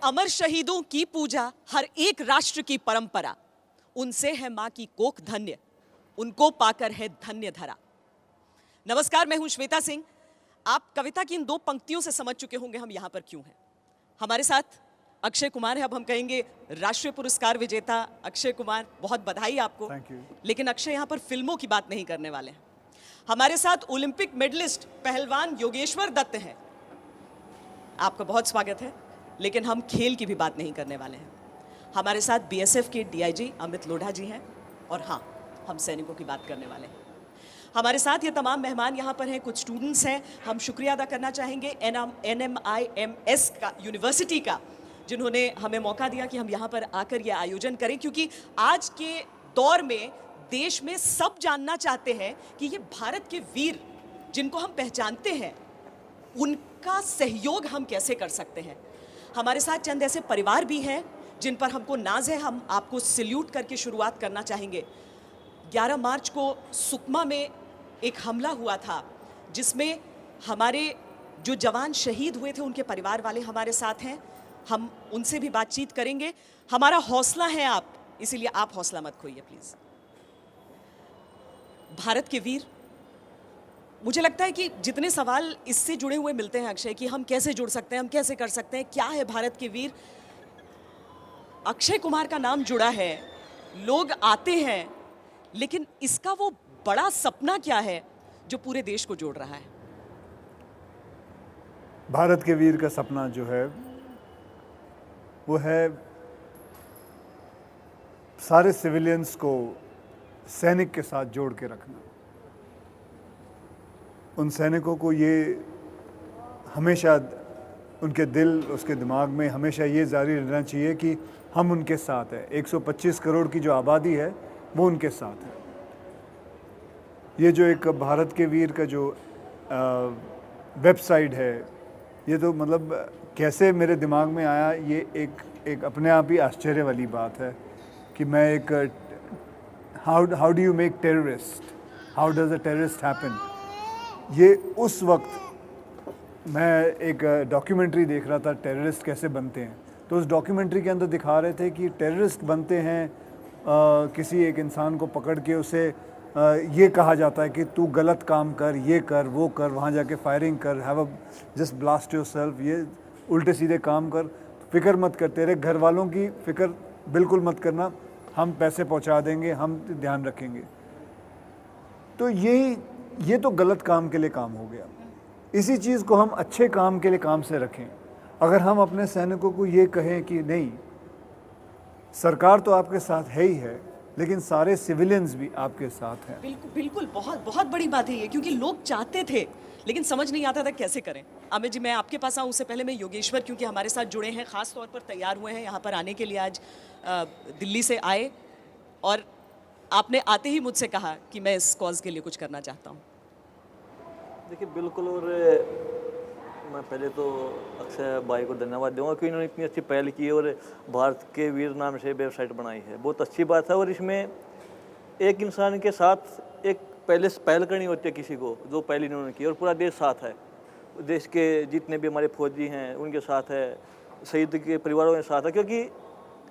अमर शहीदों की पूजा, हर एक राष्ट्र की परंपरा। उनसे है मां की कोख धन्य, उनको पाकर है धन्य धरा। नमस्कार, मैं हूं श्वेता सिंह। आप कविता की इन दो पंक्तियों से समझ चुके होंगे हम यहां पर क्यों हैं। हमारे साथ अक्षय कुमार है। अब हम कहेंगे राष्ट्रीय पुरस्कार विजेता अक्षय कुमार, बहुत बधाई आपको। लेकिन अक्षय यहां पर फिल्मों की बात नहीं करने वाले हैं। हमारे साथ ओलंपिक मेडलिस्ट पहलवान योगेश्वर दत्त हैं। आपका बहुत स्वागत है। लेकिन हम खेल की भी बात नहीं करने वाले हैं। हमारे साथ बीएसएफ के डीआईजी अमित लोढ़ा जी हैं। और हाँ, हम सैनिकों की बात करने वाले हैं। हमारे साथ ये तमाम मेहमान यहाँ पर हैं, कुछ स्टूडेंट्स हैं। हम शुक्रिया अदा करना चाहेंगे NMIMS का, यूनिवर्सिटी का, जिन्होंने हमें मौका दिया कि हम यहाँ पर आकर ये आयोजन करें। क्योंकि आज के दौर में देश में सब जानना चाहते हैं कि ये भारत के वीर जिनको हम पहचानते हैं, उनका सहयोग हम कैसे कर सकते हैं। हमारे साथ चंद ऐसे परिवार भी हैं जिन पर हमको नाज है। हम आपको सैल्यूट करके शुरुआत करना चाहेंगे। 11 मार्च को सुकमा में एक हमला हुआ था, जिसमें हमारे जो जवान शहीद हुए थे, उनके परिवार वाले हमारे साथ हैं। हम उनसे भी बातचीत करेंगे। हमारा हौसला है आप, इसीलिए आप हौसला मत खोइए प्लीज। भारत के वीर, मुझे लगता है कि जितने सवाल इससे जुड़े हुए मिलते हैं अक्षय, कि हम कैसे जुड़ सकते हैं, हम कैसे कर सकते हैं, क्या है भारत के वीर। अक्षय कुमार का नाम जुड़ा है, लोग आते हैं, लेकिन इसका वो बड़ा सपना क्या है जो पूरे देश को जोड़ रहा है। भारत के वीर का सपना जो है वो है सारे सिविलियंस को सैनिक के साथ जोड़ के रखना। उन सैनिकों को ये हमेशा उनके दिल, उसके दिमाग में हमेशा ये जारी रहना चाहिए कि हम उनके साथ हैं। 125 करोड़ की जो आबादी है वो उनके साथ है। ये जो एक भारत के वीर का जो वेबसाइट है, ये तो मतलब कैसे मेरे दिमाग में आया, ये एक अपने आप ही आश्चर्य वाली बात है कि मैं एक how do you make terrorist, how does a terrorist happen. ये उस वक्त मैं एक डॉक्यूमेंट्री देख रहा था, टेररिस्ट कैसे बनते हैं। तो उस डॉक्यूमेंट्री के अंदर दिखा रहे थे कि टेररिस्ट बनते हैं किसी एक इंसान को पकड़ के उसे ये कहा जाता है कि तू गलत काम कर, ये कर, वो कर, वहाँ जाके फायरिंग कर, have a just blast yourself, ये उल्टे सीधे काम कर, फिक्र मत कर, तेरे घर वालों की फिक्र बिल्कुल मत करना, हम पैसे पहुँचा देंगे, हम ध्यान रखेंगे। तो ये तो गलत काम के लिए काम हो गया। इसी चीज़ को हम अच्छे काम के लिए काम से रखें। अगर हम अपने सैनिकों को ये कहें कि नहीं, सरकार तो आपके साथ है ही है, लेकिन सारे सिविलियंस भी आपके साथ हैं। बिल्कुल बिल्कुल, बहुत बहुत बड़ी बात है ये, क्योंकि लोग चाहते थे लेकिन समझ नहीं आता था कैसे करें। अमित जी, मैं आपके पास आऊँ उससे पहले मैं योगेश्वर, क्योंकि हमारे साथ जुड़े हैं, ख़ास तौर पर तैयार हुए हैं यहाँ पर आने के लिए। आज दिल्ली से आए और आपने आते ही मुझसे कहा कि मैं इस कॉज के लिए कुछ करना चाहता हूँ। देखिए, बिल्कुल। और मैं पहले तो अक्षय भाई को धन्यवाद दूंगा कि इन्होंने इतनी अच्छी पहल की है और भारत के वीर नाम से वेबसाइट बनाई है। बहुत अच्छी बात है। और इसमें एक इंसान के साथ एक पहल करनी होती है किसी को, जो पहल इन्होंने की, और पूरा देश साथ है। देश के जितने भी हमारे फौजी हैं उनके साथ है, शहीद के परिवारों के साथ है। क्योंकि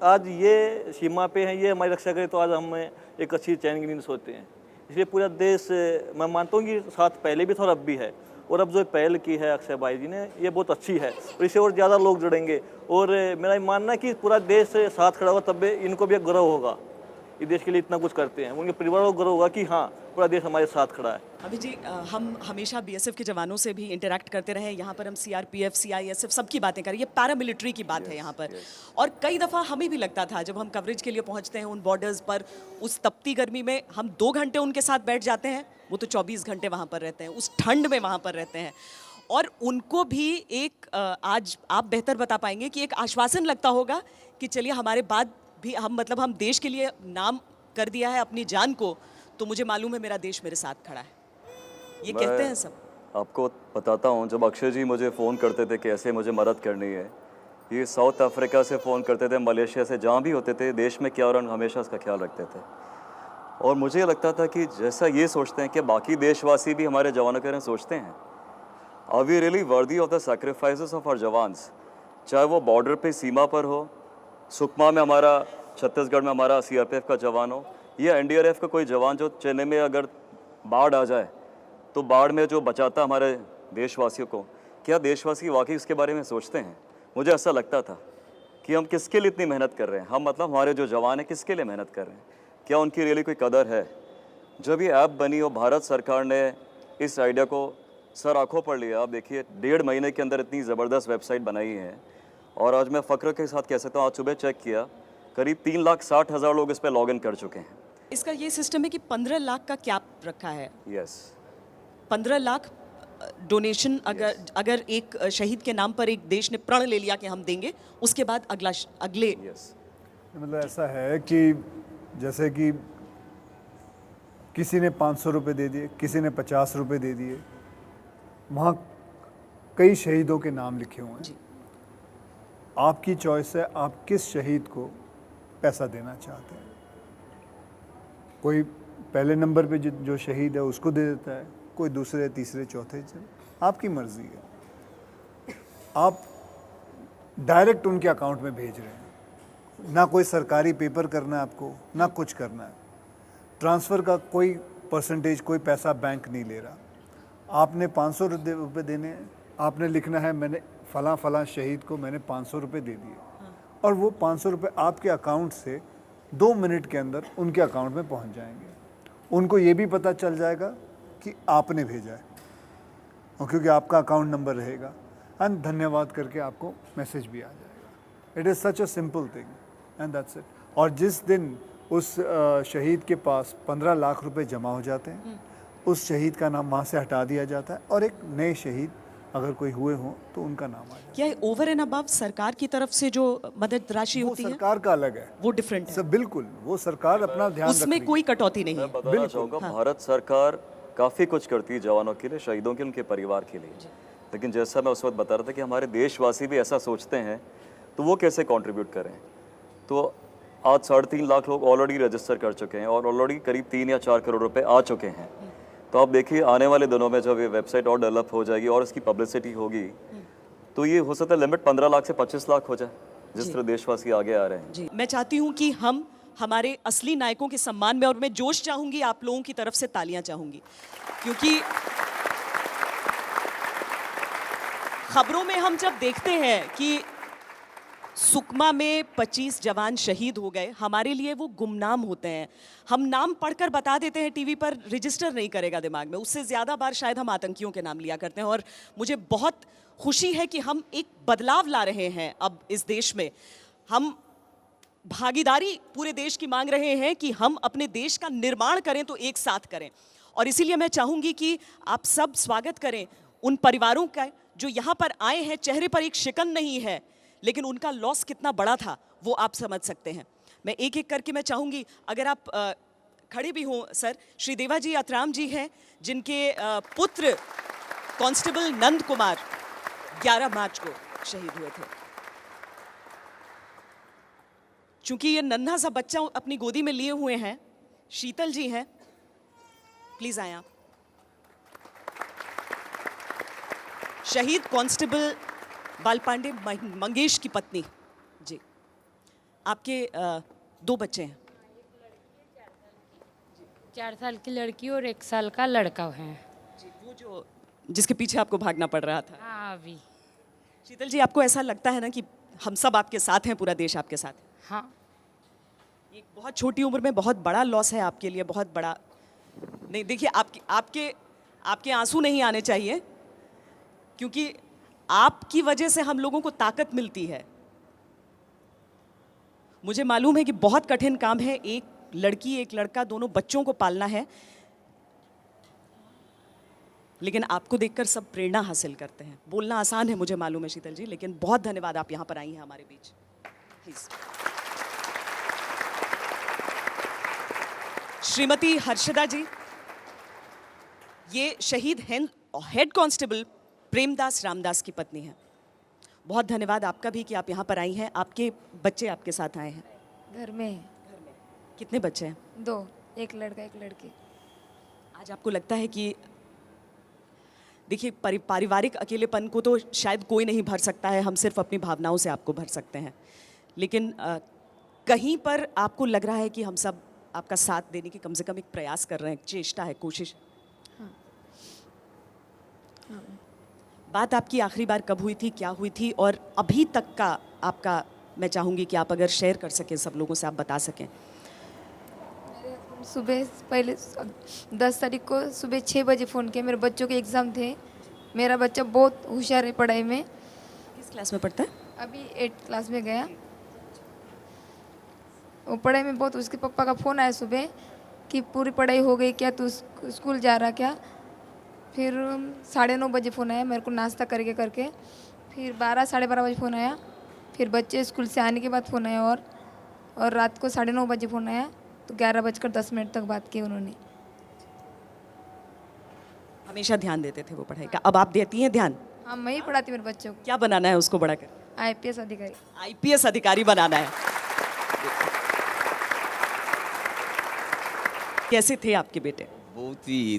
आज ये सीमा पे हैं, ये हमारी रक्षा करें तो आज हम एक अच्छी चैन की नींद सोते हैं। इसलिए पूरा देश, मैं मानता हूँ कि साथ पहले भी था और अब भी है। और अब जो पहल की है अक्षय भाई जी ने, ये बहुत अच्छी है और इससे और ज़्यादा लोग जुड़ेंगे। और मेरा ये मानना है कि पूरा देश साथ खड़ा होगा, तब इनको भी एक गर्व होगा, ये देश के लिए इतना कुछ करते हैं। उनके परिवारों को गर्व होगा कि हाँ, पूरा देश हमारे साथ खड़ा है। अभी जी, हम हमेशा बीएसएफ के जवानों से भी इंटरैक्ट करते रहे। यहाँ पर हम सीआरपीएफ, सीआईएसएफ सबकी बातें करें, ये पैरामिलिट्री की बात है यहाँ पर। और कई दफ़ा हमें भी लगता था, जब हम कवरेज के लिए पहुँचते हैं उन बॉर्डर्स पर, उस तपती गर्मी में हम 2 घंटे उनके साथ बैठ जाते हैं, वो तो 24 घंटे वहाँ पर रहते हैं, उस ठंड में वहाँ पर रहते हैं। और उनको भी एक, आज आप बेहतर बता पाएंगे, कि एक आश्वासन लगता होगा कि चलिए हमारे बाद भी हम देश के लिए नाम कर दिया है अपनी जान को, तो मुझे मालूम है मेरा देश मेरे साथ खड़ा है। ये कहते हैं सब। आपको बताता हूँ, जब अक्षय जी मुझे फ़ोन करते थे कि ऐसे मुझे मदद करनी है, ये साउथ अफ्रीका से फ़ोन करते थे, मलेशिया से, जहाँ भी होते थे, देश में क्या हो रहा है हमेशा उसका ख्याल रखते थे। और मुझे लगता था कि जैसा ये सोचते हैं कि बाकी देशवासी भी हमारे जवानों के बारे में सोचते हैं, are we really worthy of the sacrifices of our jawans. चाहे वो बॉर्डर पे सीमा पर हो, सुकमा में हमारा, छत्तीसगढ़ में हमारा सीआरपीएफ का जवान हो, या एनडीआरएफ का कोई जवान जो चेन्नई में अगर बाढ़ आ जाए तो बाढ़ में जो बचाता हमारे देशवासियों को, क्या देशवासी वाकई उसके बारे में सोचते हैं? मुझे ऐसा लगता था कि हम किसके लिए इतनी मेहनत कर रहे हैं, हम मतलब हमारे जो जवान हैं किसके लिए मेहनत कर रहे हैं, क्या उनकी रियली कोई कदर है? जब ये ऐप बनी और भारत सरकार ने इस आइडिया को सर आंखों पर लिया, आप देखिए 1.5 महीने के अंदर इतनी ज़बरदस्त वेबसाइट बनाई है, और आज मैं फ़ख्र के साथ कह सकता हूँ, आज सुबह चेक किया, करीब 3,60,000 लोग इस पर लॉगिन कर चुके हैं। इसका ये सिस्टम है कि 15 लाख का कैप रखा है। यस 15 लाख डोनेशन अगर एक शहीद के नाम पर एक देश ने प्रण ले लिया कि हम देंगे, उसके बाद अगले यस मतलब ऐसा है कि जैसे कि किसी ने 500 रुपये दे दिए, किसी ने 50 रुपये दे दिए, वहाँ कई शहीदों के नाम लिखे हुए हैं। जी। आपकी चॉइस है, आप किस शहीद को पैसा देना चाहते हैं। कोई पहले नंबर पे जो शहीद है उसको दे देता है, कोई दूसरे, तीसरे, चौथे, आपकी मर्ज़ी है। आप डायरेक्ट उनके अकाउंट में भेज रहे हैं, ना कोई सरकारी पेपर करना है आपको, ना कुछ करना है। ट्रांसफ़र का कोई परसेंटेज, कोई पैसा बैंक नहीं ले रहा। आपने 500 रुपये देने हैं, आपने लिखना है मैंने फ़लाँ फ़लाँ शहीद को मैंने 500 रुपये दे दिए, और वो 500 रुपये आपके अकाउंट से 2 मिनट के अंदर उनके अकाउंट में पहुंच जाएंगे। उनको ये भी पता चल जाएगा कि आपने भेजा है, और क्योंकि आपका अकाउंट नंबर रहेगा, एंड धन्यवाद करके आपको मैसेज भी आ जाएगा। It is such a simple thing and that's it. और जिस दिन उस शहीद के पास 15 लाख रुपए जमा हो जाते हैं, उस शहीद का नाम वहाँ से हटा दिया जाता है, और एक नए शहीद अगर कोई हुए हों तो उनका नाम आ जाता है। क्या ओवर एंड अबव सरकार की तरफ से जो मदद राशि वो होती है सरकार का अलग है, वो डिफरेंट है, सब बिल्कुल, वो सरकार अपना ध्यान रख उसमें रही कोई कटौती नहीं मैं है। बताना चाहूँगा, भारत सरकार काफ़ी कुछ करती है जवानों के लिए, शहीदों के, उनके परिवार के लिए, लेकिन जैसा मैं उस वक्त बता रहा था कि हमारे देशवासी भी ऐसा सोचते हैं, तो वो कैसे कंट्रीब्यूट करें। तो आज 3.5 लाख लोग ऑलरेडी रजिस्टर कर चुके हैं, और ऑलरेडी करीब 3 या 4 करोड़ रुपए आ चुके हैं। तो आप देखिए आने वाले दिनों में जब ये वेबसाइट और डेवलप हो जाएगी और इसकी पब्लिसिटी होगी, तो ये हो सकता है लिमिट 15 लाख से 25 लाख हो जाए, जिस तरह देशवासी आगे आ रहे हैं। जी, मैं चाहती हूँ कि हम हमारे असली नायकों के सम्मान में, और मैं जोश चाहूंगी, आप लोगों की तरफ से तालियां चाहूंगी, क्योंकि खबरों में हम जब देखते हैं कि सुकमा में 25 जवान शहीद हो गए, हमारे लिए वो गुमनाम होते हैं। हम नाम पढ़कर बता देते हैं टीवी पर, रजिस्टर नहीं करेगा दिमाग में। उससे ज़्यादा बार शायद हम आतंकियों के नाम लिया करते हैं। और मुझे बहुत खुशी है कि हम एक बदलाव ला रहे हैं अब इस देश में। हम भागीदारी पूरे देश की मांग रहे हैं कि हम अपने देश का निर्माण करें तो एक साथ करें। और इसीलिए मैं चाहूँगी कि आप सब स्वागत करें उन परिवारों का जो यहाँ पर आए हैं। चेहरे पर एक शिकन नहीं है, लेकिन उनका लॉस कितना बड़ा था वो आप समझ सकते हैं। मैं एक एक करके मैं चाहूँगी, अगर आप खड़े भी हों सर। श्री देवाजी अतराम जी हैं, जिनके पुत्र कांस्टेबल नंद कुमार 11 मार्च को शहीद हुए थे। चूंकि ये नन्हा सा बच्चा अपनी गोदी में लिए हुए हैं, शीतल जी हैं, प्लीज आए आप। शहीद कांस्टेबल बालपांडे मंगेश की पत्नी जी। आपके 2 बच्चे हैं, 4 साल की लड़की और 1 साल का लड़का है जी। वो जो जिसके पीछे आपको भागना पड़ रहा था। हाँ अभी। शीतल जी, आपको ऐसा लगता है ना कि हम सब आपके साथ हैं, पूरा देश आपके साथ है? हाँ। एक बहुत छोटी उम्र में बहुत बड़ा लॉस है आपके लिए, बहुत बड़ा। नहीं देखिए, आपके आंसू नहीं आने चाहिए, क्योंकि आपकी वजह से हम लोगों को ताकत मिलती है। मुझे मालूम है कि बहुत कठिन काम है, एक लड़की एक लड़का दोनों बच्चों को पालना है, लेकिन आपको देखकर सब प्रेरणा हासिल करते हैं। बोलना आसान है, मुझे मालूम है शीतल जी, लेकिन बहुत धन्यवाद, आप यहाँ पर आई हैं हमारे बीच। प्लीज। श्रीमती हर्षदा जी, ये शहीद हेड कांस्टेबल प्रेमदास रामदास की पत्नी है। बहुत धन्यवाद आपका भी कि आप यहाँ पर आई हैं। आपके बच्चे आपके साथ आए हैं? घर में है। कितने बच्चे हैं? 2, एक लड़का एक लड़की। आज आपको लगता है कि देखिए पारिवारिक अकेलेपन को तो शायद कोई नहीं भर सकता है, हम सिर्फ अपनी भावनाओं से आपको भर सकते हैं, लेकिन कहीं पर आपको लग रहा है कि हम सब आपका साथ देने की कम से कम एक प्रयास कर रहे हैं, चेष्टा है, कोशिश। बात आपकी आखिरी बार कब हुई थी, क्या हुई थी, और अभी तक का आपका मैं चाहूँगी कि आप अगर शेयर कर सकें सब लोगों से, आप बता सकें। सुबह पहले 10 तारीख को सुबह 6 बजे फ़ोन किया, मेरे बच्चों के एग्ज़ाम थे। मेरा बच्चा बहुत होशियार है पढ़ाई में, किस क्लास में पढ़ता है? अभी 8 क्लास में गया। वो पढ़ाई में बहुत, उसके पापा का फ़ोन आया सुबह कि पूरी पढ़ाई हो गई क्या, तू स्कूल जा रहा क्या। फिर 9:30 बजे फ़ोन आया मेरे को नाश्ता करके। फिर 12 साढ़े 12 बजे फ़ोन आया। फिर बच्चे स्कूल से आने के बाद फ़ोन आया, और रात को 9:30 बजे फ़ोन आया, तो 11:10 तक बात की उन्होंने। हमेशा ध्यान देते थे वो पढ़ाई का, अब आप देती हैं ध्यान? हाँ, मैं ही पढ़ाती मेरे बच्चों को। क्या बनाना है उसको बड़ा कर? IPS अधिकारी। IPS अधिकारी बनाना है। कैसे थे आपके बेटे? बहुत ही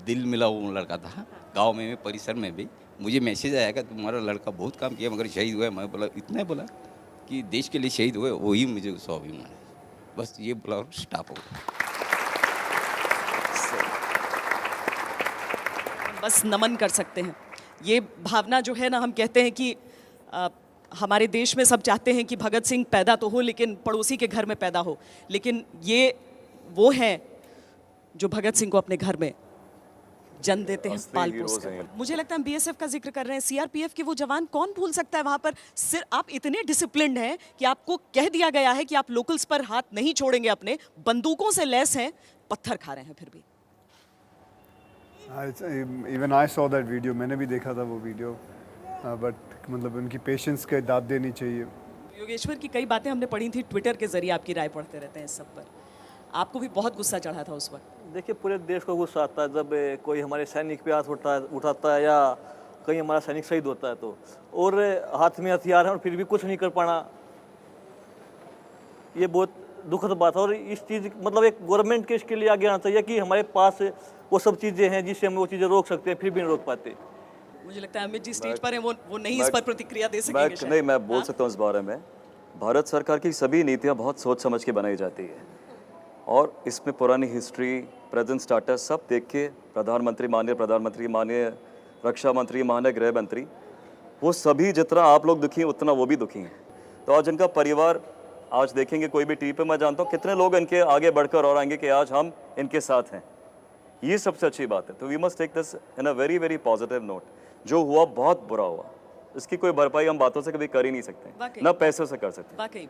दिल मिला वो लड़का था। गांव में परिसर में भी मुझे मैसेज आया कि तुम्हारा लड़का बहुत काम किया मगर शहीद हुआ है। मैं बोला, इतना बोला कि देश के लिए शहीद हुए, वही मुझे स्वाभिमान है। बस ये बोला और स्टॉप हो गया। बस नमन कर सकते हैं। ये भावना जो है ना, हम कहते हैं कि हमारे देश में सब चाहते हैं कि भगत सिंह पैदा तो हो लेकिन पड़ोसी के घर में पैदा हो, लेकिन ये वो हैं जो भगत सिंह को अपने घर में जन्म देते हैं, असली पाल हीरोज पोस कर। हैं। मुझे लगता है हम BSF का जिक्र कर रहे हैं, CRPF के वो जवान, कौन भूल सकता है वहाँ पर। सिर्फ आप इतने डिसिप्लिन्ड हैं कि आपको कह दिया गया है कि आप लोकल्स पर हाथ नहीं छोड़ेंगे, अपने बंदूकों से लैस हैं, पत्थर खा रहे हैं फिर भी। Even I saw that video, मैंने भी देखा था वो वीडियो, बट मतलब उनकी पेशेंस के दाद देनी चाहिए। योगेश्वर की कई बातें हमने पढ़ी थी, ट्विटर के जरिए आपकी राय पढ़ते रहते हैं इस सब पर। आपको भी बहुत गुस्सा चढ़ा था उस वक्त। देखिए, पूरे देश को गुस्सा आता है जब कोई हमारे सैनिक पे हाथ उठाता है या कहीं हमारा सैनिक शहीद होता है तो, और हाथ में हथियार है और फिर भी कुछ नहीं कर पाना, ये बहुत दुखद बात है। और इस चीज़ मतलब एक गवर्नमेंट के इसके लिए आगे आना चाहिए कि हमारे पास वो सब चीज़ें हैं जिससे हम वो चीज़ें रोक सकते हैं, फिर भी नहीं रोक पाते। मुझे लगता है अमित जी स्टेज पर हैं, वो नहीं इस पर प्रतिक्रिया दे सकेंगे शायद। नहीं, मैं बोल सकता हूँ इस बारे में। भारत सरकार की सभी नीतियाँ बहुत सोच समझ के बनाई जाती है, और इसमें पुरानी हिस्ट्री, प्रेजेंट स्टाटस सब देख के माननीय प्रधानमंत्री, माननीय रक्षा मंत्री, माननीय गृह मंत्री, वो सभी जितना आप लोग दुखी हैं उतना वो भी दुखी हैं। तो आज इनका परिवार, आज देखेंगे कोई भी टीवी पे, मैं जानता हूँ कितने लोग इनके आगे बढ़कर और आएंगे कि आज हम इनके साथ हैं। ये सबसे अच्छी बात है। तो we must take this in a very very positive note. जो हुआ बहुत बुरा हुआ, इसकी कोई भरपाई हम बातों से कभी कर ही नहीं सकते, वाकई। ना पैसों से कर सकते। वाकई,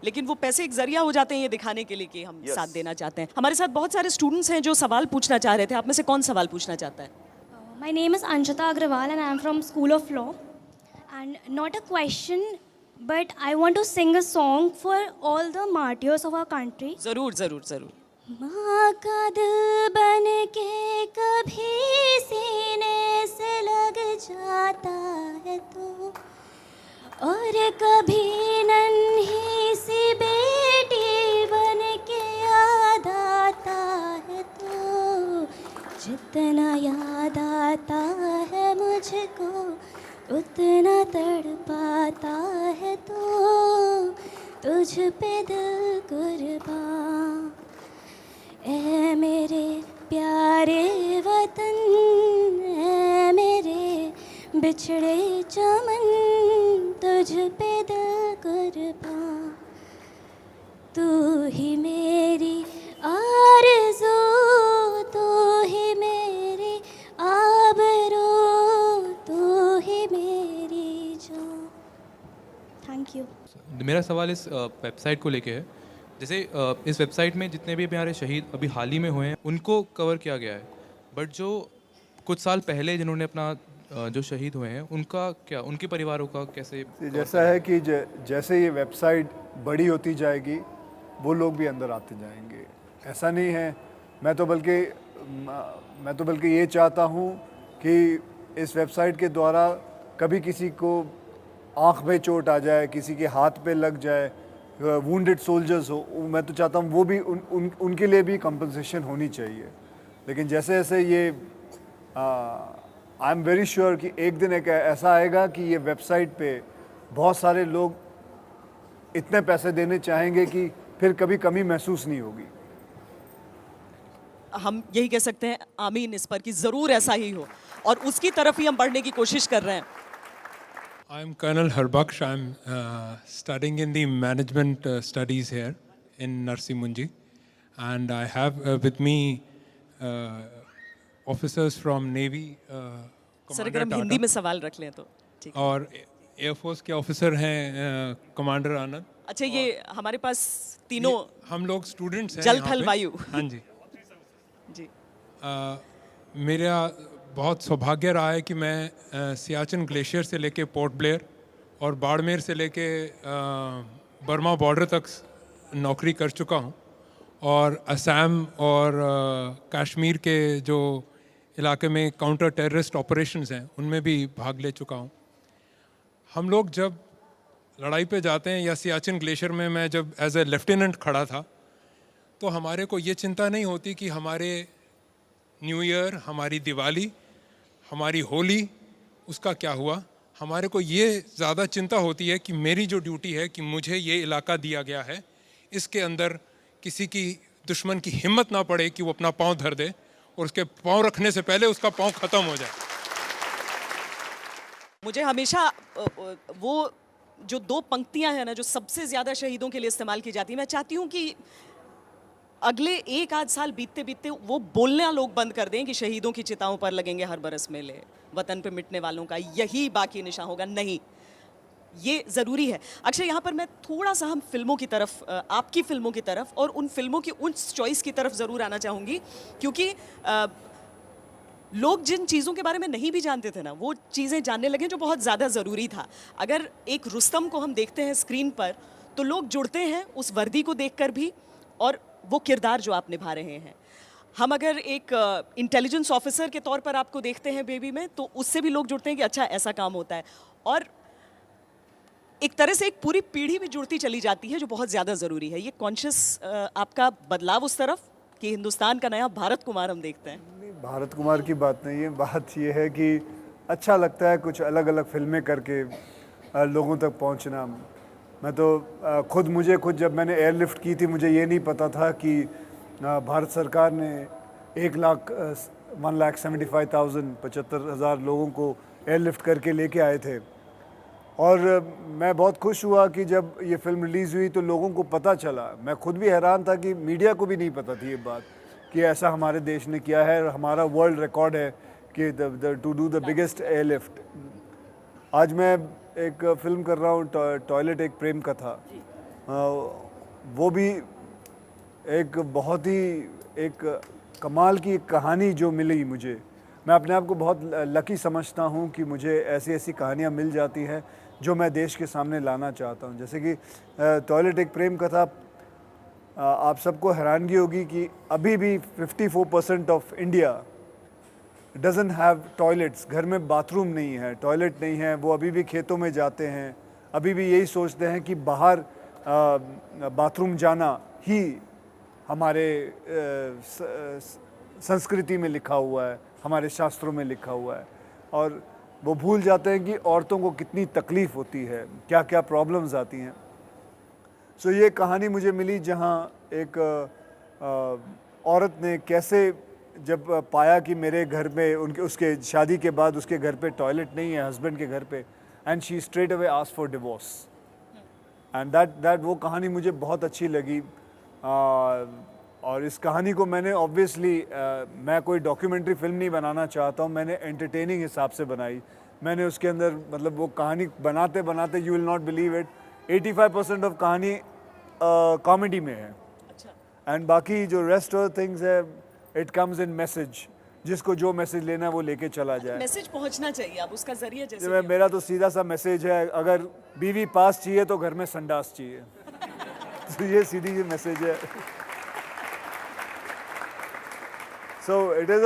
लेकिन वो पैसे एक जरिया हो जाते हैं ये दिखाने के लिए कि हम Yes. साथ देना चाहते हैं। हमारे साथ बहुत सारे स्टूडेंट्स हैं जो सवाल पूछना चाह रहे थे। आप में से कौन सवाल पूछना चाहता है? My name is Anshita Agrawal and I am from School of Law. And not a question, but I want to sing a song for all the martyrs of our country. जरूर जरूर जरूर। माँ का दिल बन के कभी सीने से लग जाता है तो, और कभी नन्ही सी बेटी बन के याद आता है तो, जितना याद आता है मुझको उतना तड़पाता है तो, तुझ पे दिल कुर्बान। ऐ मेरे प्यारे वतन, ऐ मेरे बिछड़े चमन, तुझ पे दिल कुर्बान। तू ही मेरी आरज़ू, तू ही मेरी आबरू, तू ही मेरी जान। Thank you. मेरा सवाल इस वेबसाइट को लेके है। जैसे इस वेबसाइट में जितने भी हमारे शहीद अभी हाल ही में हुए हैं उनको कवर किया गया है, बट जो कुछ साल पहले जिन्होंने अपना जो शहीद हुए हैं उनका क्या, उनके परिवारों का कैसे? जैसा है कि जैसे ये वेबसाइट बड़ी होती जाएगी वो लोग भी अंदर आते जाएंगे, ऐसा नहीं है। मैं तो बल्कि ये चाहता हूँ कि इस वेबसाइट के द्वारा कभी किसी को आँख में चोट आ जाए, किसी के हाथ पे लग जाए, वुंडेड सोल्जर्स हो, मैं तो चाहता हूँ वो भी उनके लिए भी कंपनसेशन होनी चाहिए। लेकिन जैसे जैसे ये आई एम वेरी श्योर कि एक दिन एक ऐसा आएगा कि ये वेबसाइट पे बहुत सारे लोग इतने पैसे देने चाहेंगे कि फिर कभी कमी महसूस नहीं होगी। हम यही कह सकते हैं, आमीन इस पर कि ज़रूर ऐसा ही हो, और उसकी तरफ ही हम बढ़ने की कोशिश कर रहे हैं। I'm Colonel Harbaksh. I'm studying in the management studies here in Narsi Munji, and I have with me officers from Navy. Sir अगर हम Commander हिंदी Tata, में सवाल रख लें तो ठीक। और एयरफोर्स के ऑफिसर हैं कमांडर आनंद। अच्छा, ये हमारे पास तीनों हम लोग स्टूडेंट्स हैं जल यहाँ थल पे। वायु। हाँ जी। जी। मेरा बहुत सौभाग्य रहा है कि मैं सियाचिन ग्लेशियर से लेके पोर्ट ब्लेयर और बाड़मेर से लेके बर्मा बॉर्डर तक नौकरी कर चुका हूँ, और असम और कश्मीर के जो इलाके में काउंटर टेररिस्ट ऑपरेशंस हैं उनमें भी भाग ले चुका हूँ। हम लोग जब लड़ाई पे जाते हैं, या सियाचिन ग्लेशियर में मैं जब एज ए लेफ्टिनेंट खड़ा था, तो हमारे को ये चिंता नहीं होती कि हमारे न्यू ईयर, हमारी दिवाली, हमारी होली, उसका क्या हुआ। हमारे को ये ज़्यादा चिंता होती है कि मेरी जो ड्यूटी है कि मुझे ये इलाका दिया गया है, इसके अंदर किसी की दुश्मन की हिम्मत ना पड़े कि वो अपना पाँव धर दे, और उसके पाँव रखने से पहले उसका पाँव ख़त्म हो जाए। मुझे हमेशा वो जो दो पंक्तियां हैं ना, जो सबसे ज़्यादा शहीदों के लिए इस्तेमाल की जाती है, मैं चाहती हूँ कि अगले एक आध साल बीतते बीतते वो बोलना लोग बंद कर दें कि शहीदों की चिताओं पर लगेंगे हर बरस मेले, वतन पे मिटने वालों का यही बाकी निशान होगा। नहीं, ये ज़रूरी है। अक्षय, यहाँ पर मैं थोड़ा सा हम फिल्मों की तरफ, आपकी फिल्मों की तरफ और उन फिल्मों की उस चॉइस की तरफ ज़रूर आना चाहूँगी, क्योंकि लोग जिन चीज़ों के बारे में नहीं भी जानते थे ना, वो चीज़ें जानने लगे जो बहुत ज़्यादा ज़रूरी था। अगर एक रुस्तम को हम देखते हैं स्क्रीन पर, तो लोग जुड़ते हैं उस वर्दी को देखकर भी, और वो किरदार जो आप निभा रहे हैं। हम अगर एक इंटेलिजेंस ऑफिसर के तौर पर आपको देखते हैं बेबी में, तो उससे भी लोग जुड़ते हैं कि अच्छा ऐसा काम होता है, और एक तरह से एक पूरी पीढ़ी भी जुड़ती चली जाती है, जो बहुत ज़्यादा ज़रूरी है। ये कॉन्शियस आपका बदलाव उस तरफ कि हिंदुस्तान का नया भारत कुमार हम देखते हैं। नहीं, भारत कुमार की बात नहीं है, बात ये है कि अच्छा लगता है कुछ अलग अलग फिल्में करके लोगों तक पहुंचना। मैं तो मुझे खुद जब मैंने एयरलिफ्ट की थी, मुझे ये नहीं पता था कि भारत सरकार ने 1,75,000 लोगों को एयरलिफ्ट करके लेके आए थे। और मैं बहुत खुश हुआ कि जब ये फिल्म रिलीज़ हुई तो लोगों को पता चला। मैं खुद भी हैरान था कि मीडिया को भी नहीं पता थी ये बात कि ऐसा हमारे देश ने किया है, और हमारा वर्ल्ड रिकॉर्ड है कि to do the biggest airlift. आज मैं एक फ़िल्म कर रहा हूँ, टॉयलेट एक प्रेम कथा। वो भी एक बहुत ही एक कमाल की कहानी जो मिली मुझे। मैं अपने आप को बहुत लकी समझता हूँ कि मुझे ऐसी ऐसी कहानियाँ मिल जाती हैं जो मैं देश के सामने लाना चाहता हूँ। जैसे कि टॉयलेट एक प्रेम कथा, आप सबको हैरानगी होगी कि अभी भी 54% of India doesn't have toilets. घर में बाथरूम नहीं है, टॉयलेट नहीं है, वो अभी भी खेतों में जाते हैं, अभी भी यही सोचते हैं कि बाहर बाथरूम जाना ही हमारे संस्कृति में लिखा हुआ है, हमारे शास्त्रों में लिखा हुआ है, और वो भूल जाते हैं कि औरतों को कितनी तकलीफ़ होती है, क्या क्या प्रॉब्लम्स आती हैं। सो ये कहानी मुझे मिली जहाँ एक औरत ने कैसे जब पाया कि मेरे घर में उसके शादी के बाद उसके घर पे टॉयलेट नहीं है, हस्बैंड के घर पे, and she straight away asked for divorce. And that वो कहानी मुझे बहुत अच्छी लगी। और इस कहानी को मैंने ऑब्वियसली मैं कोई डॉक्यूमेंट्री फिल्म नहीं बनाना चाहता हूँ, मैंने एंटरटेनिंग हिसाब से बनाई। मैंने उसके अंदर मतलब वो कहानी बनाते बनाते, you will not believe it, 85% of कहानी कॉमेडी में है। एंड बाकी जो रेस्ट ऑफ थिंग्स है, इट कम्स इन मैसेज, जिसको जो मैसेज लेना है वो लेके चला जाए। मैसेज पहुंचना चाहिए, आप उसका जरिए जैसे मेरा तो सीधा सा मैसेज है, अगर बीवी पास चाहिए तो घर में संडास चाहिए। तो ये सीधी सी मैसेज है। So it is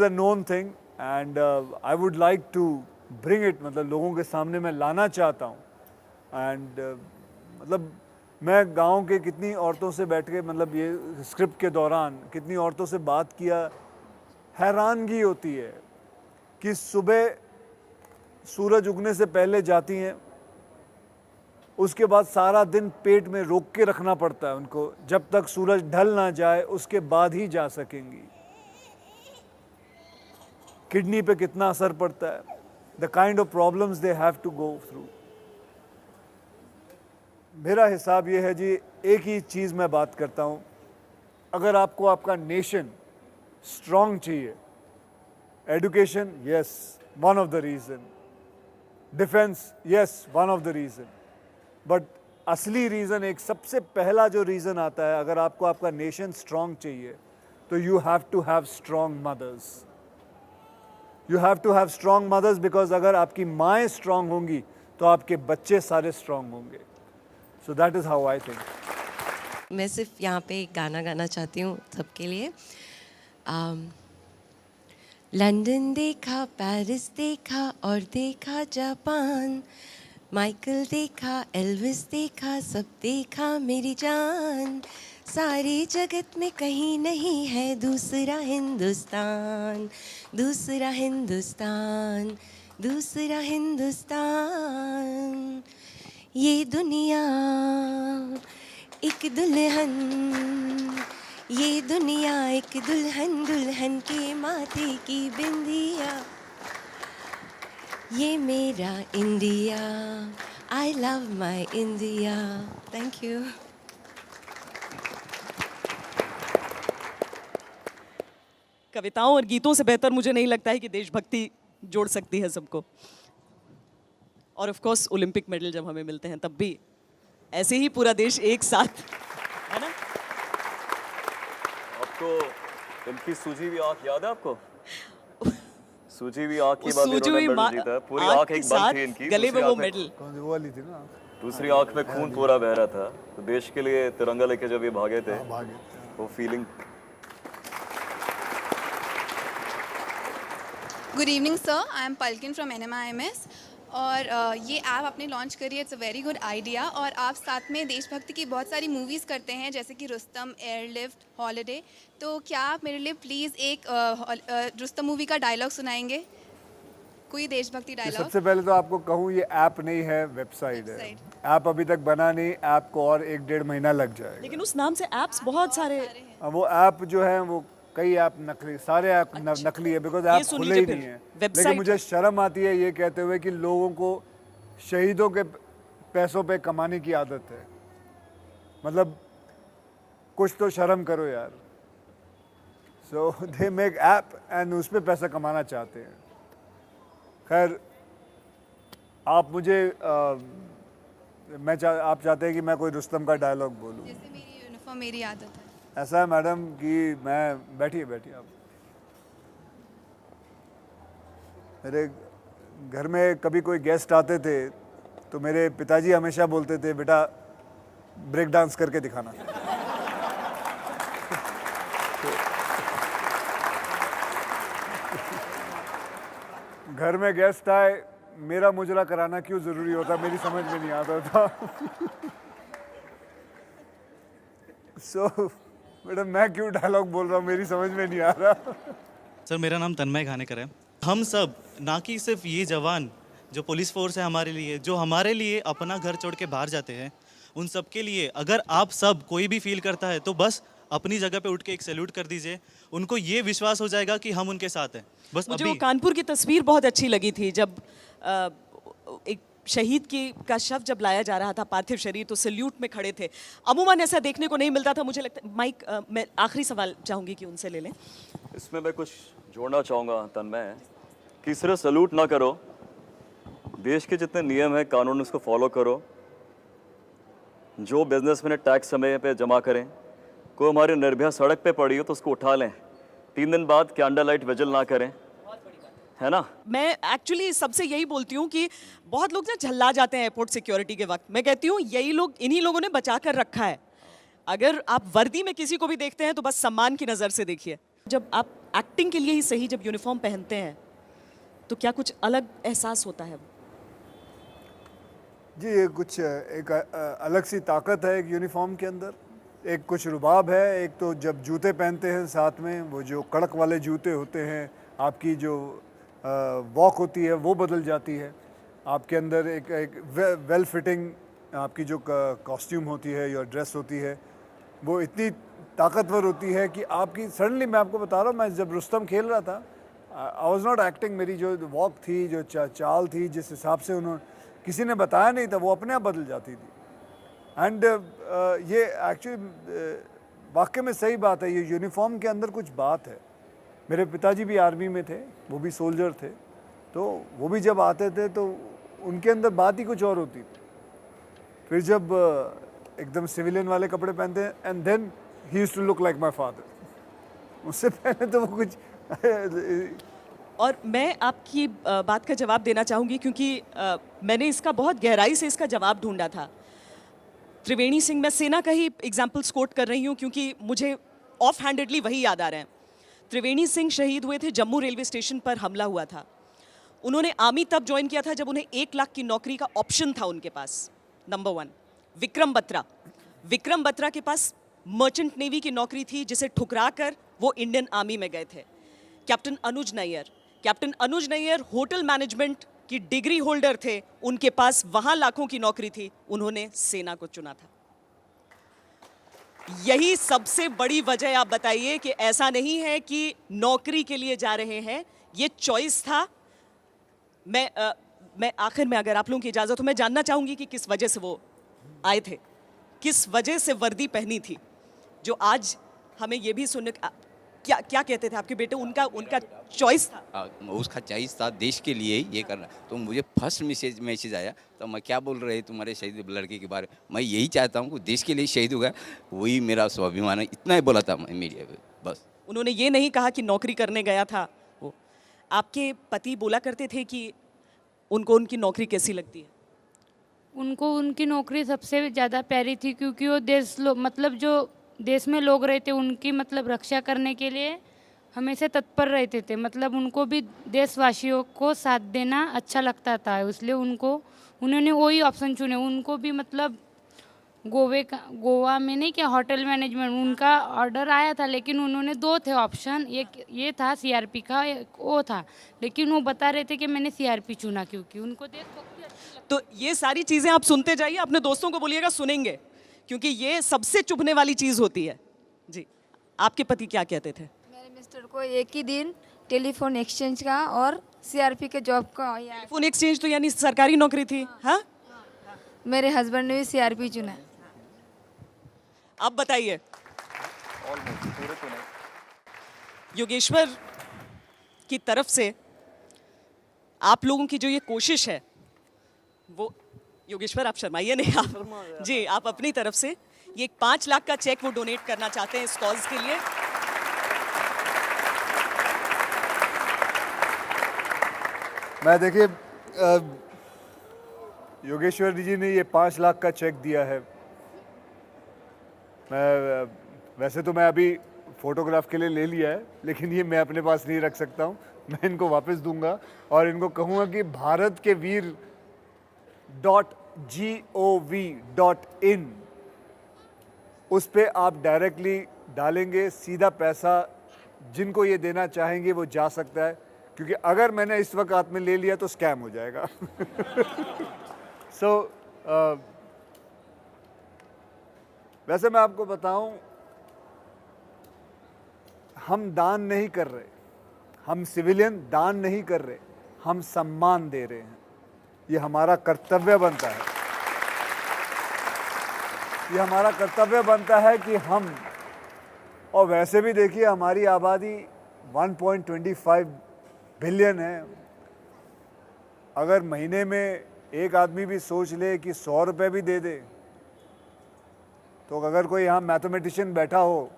a known thing, and I would like to bring it, मतलब लोगों के सामने मैं लाना चाहता हूँ। एंड मतलब मैं गांव के कितनी औरतों से बैठ के, मतलब ये स्क्रिप्ट के दौरान कितनी औरतों से बात किया, हैरानगी होती है कि सुबह सूरज उगने से पहले जाती हैं, उसके बाद सारा दिन पेट में रोक के रखना पड़ता है उनको, जब तक सूरज ढल ना जाए उसके बाद ही जा सकेंगी। किडनी पे कितना असर पड़ता है, the kind of problems they have to go through. मेरा हिसाब ये है जी, एक ही चीज़ मैं बात करता हूँ, अगर आपको आपका नेशन स्ट्रॉन्ग चाहिए, education yes one of the reason, defence yes one of the reason, but असली रीज़न, एक सबसे पहला जो रीज़न आता है, अगर आपको आपका नेशन स्ट्रॉन्ग चाहिए तो you have to have strong mothers. You have to have strong mothers because अगर आपकी माएँ स्ट्रॉन्ग होंगी तो आपके बच्चे सारे स्ट्रॉन्ग होंगे। So that is how I think. मैं सिर्फ यहाँ पे एक गाना गाना चाहती हूँ सबके लिए। लंदन देखा, पेरिस देखा और देखा जापान, माइकल देखा, एल्विस देखा, सब देखा मेरी जान, सारे जगत में कहीं नहीं है दूसरा हिंदुस्तान, दूसरा हिंदुस्तान, दूसरा हिंदुस्तान। ये दुनिया एक दुल्हन, ये दुनिया एक दुल्हन, दुल्हन के माथे की बिंदिया, ये मेरा India, I love my India. Thank you. कविताओं और गीतों से बेहतर मुझे नहीं लगता है कि देशभक्ति जोड़ सकती है सबको। और ऑफ कोर्स ओलंपिक मेडल जब हमें मिलते हैं तब भी ऐसे ही पूरा देश एक साथ, है ना? आपको इनकी सूजी हुई आँख याद है आपको? सूजी हुई आँख की उस बात सूजी हुई मेडल जीता, पूरी आँख आँख के एक साथ बंद थी इनकी, गले में दूसरी वो आँख मेडल। कौन सी वो वाली थी ना? दूसरी आँख में खून पूरा बह रहा था, तो देश के लिए तिरंगा लेके जब ये भागे थे, वो feeling. Good evening sir, I am Palkin from NMIMS। और ये ऐप आपने लॉन्च करी है, it's a very good idea. और आप साथ में देशभक्ति की बहुत सारी मूवीज़ करते हैं, जैसे कि रुस्तम, एयरलिफ्ट, हॉलिडे। तो क्या आप मेरे लिए प्लीज़ एक रुस्तम मूवी का डायलॉग सुनाएंगे, कोई देशभक्ति डायलॉग? सबसे पहले तो आपको कहूँ, ये ऐप नहीं है, वेबसाइट है। ऐप अभी तक बना नहीं, ऐप को और 1-1.5 महीना लग जाएगा। लेकिन उस नाम से ऐप्स बहुत सारे, वो ऐप जो है वो कई ऐप नकली, सारे ऐप नकली है, बिकॉज ऐप खुले ही नहीं है। लेकिन मुझे शर्म आती है ये कहते हुए कि लोगों को शहीदों के पैसों पे कमाने की आदत है। मतलब कुछ तो शर्म करो यार। सो दे मेक ऐप एंड उस पर पैसा कमाना चाहते हैं। खैर, आप मुझे आप चाहते हैं कि मैं कोई रुस्तम का डायलॉग बोलूं? जैसे मेरी यूनिफॉर्म मेरी आदत है। ऐसा है मैडम कि मैं बैठिए आप। मेरे घर में कभी कोई गेस्ट आते थे तो मेरे पिताजी हमेशा बोलते थे, बेटा ब्रेक डांस करके दिखाना। घर में गेस्ट आए, मेरा मुजरा कराना क्यों ज़रूरी होता, मेरी समझ में नहीं आता था। मैडम मैं क्यों डायलॉग बोल रहा हूँ, मेरी समझ में नहीं आ रहा। सर, मेरा नाम तन्मय घानेकर है। हम सब, ना कि सिर्फ ये जवान जो पुलिस फोर्स है हमारे लिए, जो हमारे लिए अपना घर छोड़ के बाहर जाते हैं, उन सब के लिए अगर आप सब कोई भी फील करता है तो बस अपनी जगह पे उठ के एक सैल्यूट कर दीजिए। उनको ये विश्वास हो जाएगा कि हम उनके साथ हैं। बस मुझे वो कानपुर की तस्वीर बहुत अच्छी लगी थी, जब एक शहीद का शव जब लाया जा रहा था, पार्थिव शरीर, तो सैल्यूट में खड़े थे। अमूमन ऐसा देखने को नहीं मिलता था। मुझे लगता है माइक, मैं आखिरी सवाल चाहूँगी कि उनसे ले लें। इसमें मैं कुछ जोड़ना चाहूँगा तन्मय, कि सिर्फ सैल्यूट ना करो, देश के जितने नियम हैं, कानून, उसको फॉलो करो। जो बिजनेसमैन टैक्स समय पे जमा करें, कोई हमारी निर्भया सड़क पे पड़ी हो तो उसको उठा लें। 3 दिन बाद कैंडल लाइट विजिल ना करें, है ना? मैं एक्चुअली सबसे यही बोलती हूँ कि बहुत लोग ना झल्ला जाते हैं एयरपोर्ट सिक्योरिटी के वक्त। मैं कहती हूँ यही लोग, इन्हीं लोगों ने बचा कर रखा है। अगर आप वर्दी में किसी को भी देखते हैं तो बस सम्मान की नज़र से देखिए। जब आप एक्टिंग के लिए ही सही जब यूनिफॉर्म पहनते हैं तो क्या कुछ अलग एहसास होता है? जी, ये कुछ एक अलग सी ताकत है एक यूनिफॉर्म के अंदर। एक कुछ रुबाब है। एक तो जब जूते पहनते हैं साथ में, वो जो कड़क वाले जूते होते हैं, आपकी जो वॉक होती है वो बदल जाती है, आपके अंदर एक वेल फिटिंग आपकी जो कॉस्ट्यूम होती है या ड्रेस होती है वो इतनी ताकतवर होती है कि आपकी सडनली, मैं आपको बता रहा हूँ, मैं जब रुस्तम खेल रहा था, आई वॉज नॉट एक्टिंग, मेरी जो वॉक थी, जो चाल थी, जिस हिसाब से उन्होंने किसी ने बताया नहीं था, वो अपने आप बदल जाती थी। एंड ये एक्चुअली वाकई में सही बात है, ये यूनिफॉर्म के अंदर कुछ बात है। मेरे पिताजी भी आर्मी में थे, वो भी सोल्जर थे, तो वो भी जब आते थे तो उनके अंदर बात ही कुछ और होती थी। फिर जब एकदम सिविलियन वाले कपड़े पहनते हैं, and then he used to look like my father. उससे पहले तो वो कुछ और मैं आपकी बात का जवाब देना चाहूँगी, क्योंकि मैंने इसका बहुत गहराई से इसका जवाब ढूंढा था। त्रिवेणी सिंह, मैं सेना का ही एग्जाम्पल्स कोट कर रही हूँ क्योंकि मुझे ऑफ हैंडेडली वही याद आ रहे हैं। त्रिवेणी सिंह शहीद हुए थे, जम्मू रेलवे स्टेशन पर हमला हुआ था। उन्होंने आर्मी तब ज्वाइन किया था जब उन्हें 1 लाख की नौकरी का ऑप्शन था उनके पास। नंबर 1। विक्रम बत्रा के पास मर्चेंट नेवी की नौकरी थी, जिसे ठुकरा कर वो इंडियन आर्मी में गए थे। कैप्टन अनुज नैयर होटल मैनेजमेंट की डिग्री होल्डर थे, उनके पास वहां लाखों की नौकरी थी, उन्होंने सेना को चुना था। यही सबसे बड़ी वजह आप बताइए कि ऐसा नहीं है कि नौकरी के लिए जा रहे हैं, ये चॉइस था। मैं आखिर में, अगर आप लोगों की इजाजत हो, मैं जानना चाहूंगी कि किस वजह से वो आए थे, किस वजह से वर्दी पहनी थी, जो आज हमें ये भी सुनने क्या कहते थे आपके बेटे, उनका चॉइस था। उसका चॉइस था देश के लिए ये करना। तो मुझे फर्स्ट मैसेज आया तो मैं क्या बोल रहे तुम्हारे शहीद लड़के के बारे में, मैं यही चाहता हूँ कि देश के लिए शहीद होगा, वही मेरा स्वाभिमान है, इतना ही बोला था मैं मीडिया पे, बस। उन्होंने ये नहीं कहा कि नौकरी करने गया था वो। आपके पति बोला करते थे कि उनको उनकी नौकरी कैसी लगती है? उनको उनकी नौकरी सबसे ज़्यादा प्यारी थी, क्योंकि वो मतलब जो देश में लोग रहते उनकी मतलब रक्षा करने के लिए हमेशा तत्पर रहते थे। मतलब उनको भी देशवासियों को साथ देना अच्छा लगता था, इसलिए उन्होंने वही ऑप्शन चुने। उनको भी मतलब गोवा में नहीं, क्या होटल मैनेजमेंट उनका ऑर्डर आया था, लेकिन उन्होंने 2 थे ऑप्शन, एक ये था सीआरपी का, वो था, लेकिन वो बता रहे थे कि मैंने सीआरपी चुना क्योंकि उनको देशभक्ति अच्छी लगती। तो ये सारी चीज़ें आप सुनते जाइए, अपने दोस्तों को बोलिएगा सुनेंगे, क्योंकि ये सबसे चुभने वाली चीज़ होती है। जी, आपके पति क्या कहते थे? मेरे मिस्टर को एक ही दिन टेलीफोन एक्सचेंज का और सीआरपी के जॉब का। टेलीफोन एक्सचेंज तो यानी सरकारी नौकरी थी। हाँ, मेरे हस्बैंड ने भी सीआरपी चुना। आप बताइए। योगेश्वर की तरफ से आप लोगों की जो ये कोशिश है, वो, योगेश्वर आप शर्माइए नहीं, आप जी, आप अपनी तरफ से ये 5 लाख का चेक वो डोनेट करना चाहते हैं इस कॉज के लिए। मैं देखिए, योगेश्वर जी ने ये 5 लाख का चेक दिया है। वैसे तो मैं अभी फ़ोटोग्राफ के लिए ले लिया है, लेकिन ये मैं अपने पास नहीं रख सकता हूँ, मैं इनको वापस दूंगा और इनको कहूँगा कि भारत के वीर .gov.in उस पे आप डायरेक्टली डालेंगे, सीधा पैसा जिनको ये देना चाहेंगे वो जा सकता है, क्योंकि अगर मैंने इस वक्त हाथ में ले लिया तो स्कैम हो जाएगा। वैसे मैं आपको बताऊं, हम दान नहीं कर रहे, हम सिविलियन दान नहीं कर रहे, हम सम्मान दे रहे हैं। ये हमारा कर्तव्य बनता है, ये हमारा कर्तव्य बनता है कि हम, और वैसे भी देखिए हमारी आबादी 1.25 बिलियन है। अगर महीने में एक आदमी भी सोच ले कि 100 रुपये भी दे दे, तो अगर कोई यहाँ मैथमेटिशियन बैठा हो,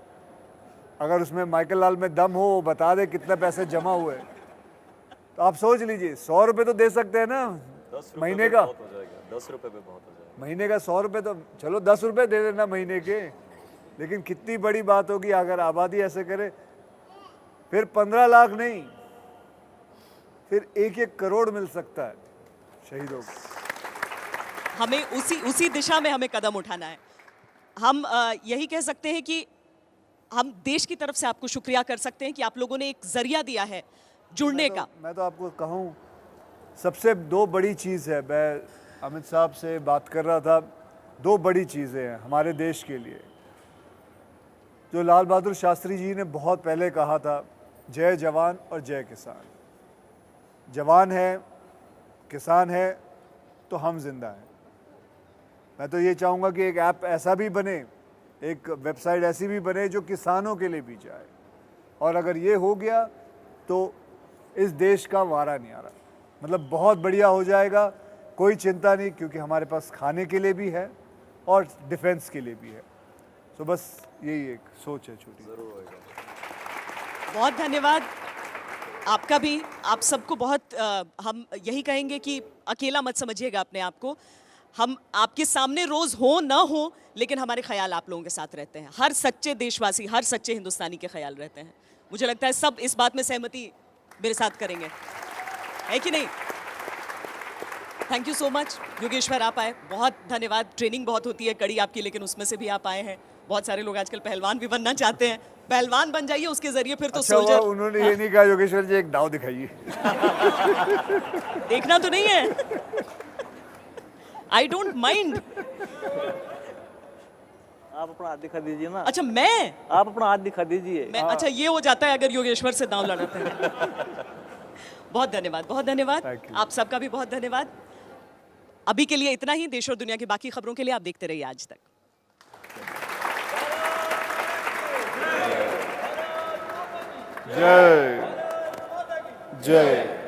अगर उसमें माइकल लाल में दम हो, वो बता दे कितने पैसे जमा हुए, तो आप सोच लीजिए 100 रुपये तो दे सकते हैं ना महीने का। 10 रुपये पे बहुत हो जाएगा। महीने का 100 रुपये तो चलो 10 रुपये दे देना महीने के, लेकिन कितनी बड़ी बात होगी अगर आबादी ऐसे करे। फिर 15 लाख नहीं, फिर 1-1 करोड़ मिल सकता है शहीदों को। हमें उसी दिशा में हमें कदम उठाना है। हम यही कह सकते हैं कि हम देश की तरफ से आपको शुक्रिया कर सकते हैं कि आप लोगों ने एक जरिया दिया है जुड़ने का। मैं तो आपको कहूँ, सबसे दो बड़ी चीज़ है, मैं अमित साहब से बात कर रहा था, दो बड़ी चीज़ें हैं हमारे देश के लिए जो लाल बहादुर शास्त्री जी ने बहुत पहले कहा था, जय जवान और जय किसान। जवान है, किसान है, तो हम जिंदा हैं। मैं तो ये चाहूँगा कि एक ऐप ऐसा भी बने, एक वेबसाइट ऐसी भी बने जो किसानों के लिए भी जाए, और अगर ये हो गया तो इस देश का वारा नहीं आ रहा, मतलब बहुत बढ़िया हो जाएगा, कोई चिंता नहीं, क्योंकि हमारे पास खाने के लिए भी है और डिफेंस के लिए भी है। तो बस यही एक सोच है छोटी। बहुत धन्यवाद आपका भी, आप सबको बहुत हम यही कहेंगे कि अकेला मत समझिएगा अपने आप को। हम आपके सामने रोज हो ना हो, लेकिन हमारे ख्याल आप लोगों के साथ रहते हैं। हर सच्चे देशवासी, हर सच्चे हिंदुस्तानी के ख्याल रहते हैं। मुझे लगता है सब इस बात में सहमति मेरे साथ करेंगे, है कि नहीं? Thank you so much Yogeshwar, आप आए, बहुत धन्यवाद। ट्रेनिंग बहुत होती है कड़ी आपकी, लेकिन उसमें से भी आप आए हैं। बहुत सारे लोग आजकल पहलवान भी बनना चाहते हैं, पहलवान बन जाइए, उसके जरिए फिर तो अच्छा सोल्जर। उन्होंने ये नहीं कहा योगेश्वर जी एक दाव दिखाइए। देखना तो नहीं है, आई डोंट माइंड। आप अपना हाथ दिखा दीजिए ना। अच्छा मैं, आप अपना हाथ दिखा दीजिए। मैं अच्छा ये हो जाता है अगर योगेश्वर से दांव लड़ाते हैं। बहुत धन्यवाद, बहुत धन्यवाद आप सबका भी बहुत धन्यवाद। अभी के लिए इतना ही। देश और दुनिया की बाकी खबरों के लिए आप देखते रहिए आज तक। जय जय